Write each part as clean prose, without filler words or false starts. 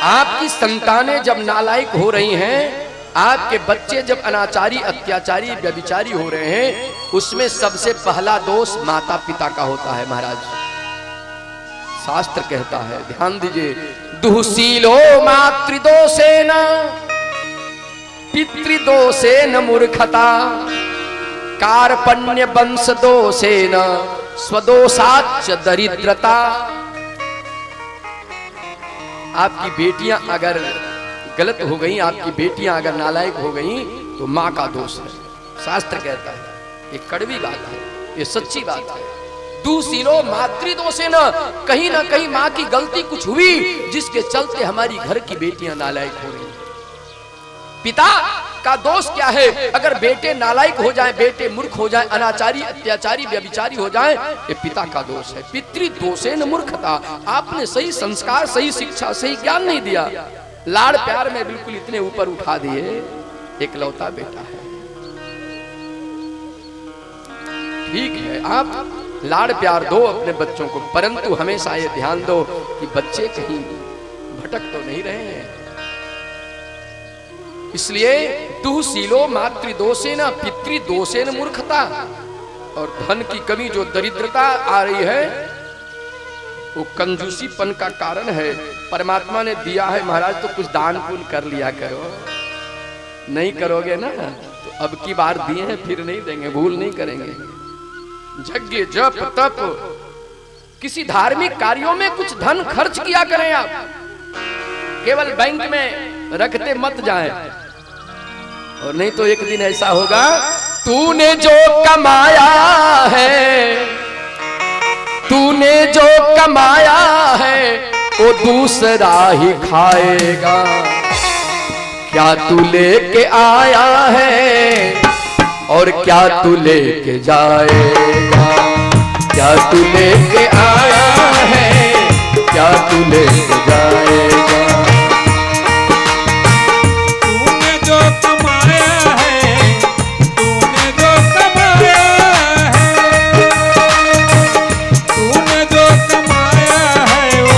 आपकी संतानें जब नालायक हो रही हैं, आपके बच्चे जब अनाचारी, अत्याचारी, व्यभिचारी हो रहे हैं, उसमें सबसे पहला दोष माता पिता का होता है महाराज। शास्त्र कहता है, ध्यान दीजिए, दुःशीलो मातृदोषेन पितृदोषेन मूर्खता कार्पण्य वंश दोषेन स्वदोषाच्च दरिद्रता। आपकी बेटियां अगर गलत हो गई, आपकी बेटियां अगर नालायक हो गई तो माँ का दोष है। शास्त्र कहता है, ये कड़वी बात है, ये सच्ची बात है। दुःशीलो मातृदोषेन, कहीं ना कहीं माँ की गलती कुछ हुई जिसके चलते हमारी घर की बेटियां नालायक हो रही। पिता का दोष क्या है? अगर बेटे नालायक हो जाएं, बेटे मूर्ख हो जाएं, अनाचारी, अत्याचारी, व्यभिचारी हो जाएं, ये पिता का दोष है। पितृदोषेन मूर्खता, आपने सही संस्कार, सही शिक्षा, सही ज्ञान नहीं दिया, लाड़ प्यार में बिल्कुल इतने ऊपर उठा दिए। एकलौता बेटा है, ठीक है, आप लाड़ प्यार दो अपने बच्चों को, परंतु हमेशा ये ध्यान दो कि बच्चे कहीं भटक तो नहीं रहे हैं। इसलिए दुःशीलो मातृदोषेन पितृदोषेन मूर्खता, और धन की कमी, जो दरिद्रता आ रही है, वो कंजूसीपन का कारण है। परमात्मा ने दिया है महाराज, तो कुछ दान पुण्य कर लिया करो। नहीं करोगे ना तो अब की बार दिए हैं फिर नहीं देंगे, भूल नहीं करेंगे। यज्ञ, जप, तप, किसी धार्मिक कार्यों में कुछ धन खर्च किया करें आप, केवल बैंक में रखते मत जाएं। और नहीं तो एक दिन ऐसा होगा, तूने जो कमाया है, तूने जो कमाया है वो दूसरा ही खाएगा। क्या तू लेके आया है और क्या तू लेके जाएगा? क्या तू लेके आया है, क्या तू लेके जाएगा? तूने जो कमाया है, तूने जो कमाया है, तूने जो कमाया है वो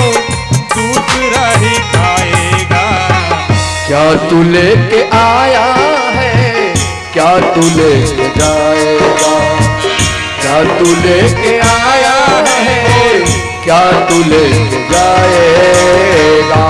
दूसरा ही खाएगा। क्या तू लेके आया है, क्या तू लेके जाएगा? क्या तू लेके आया है, क्या तू लेके जाएगा?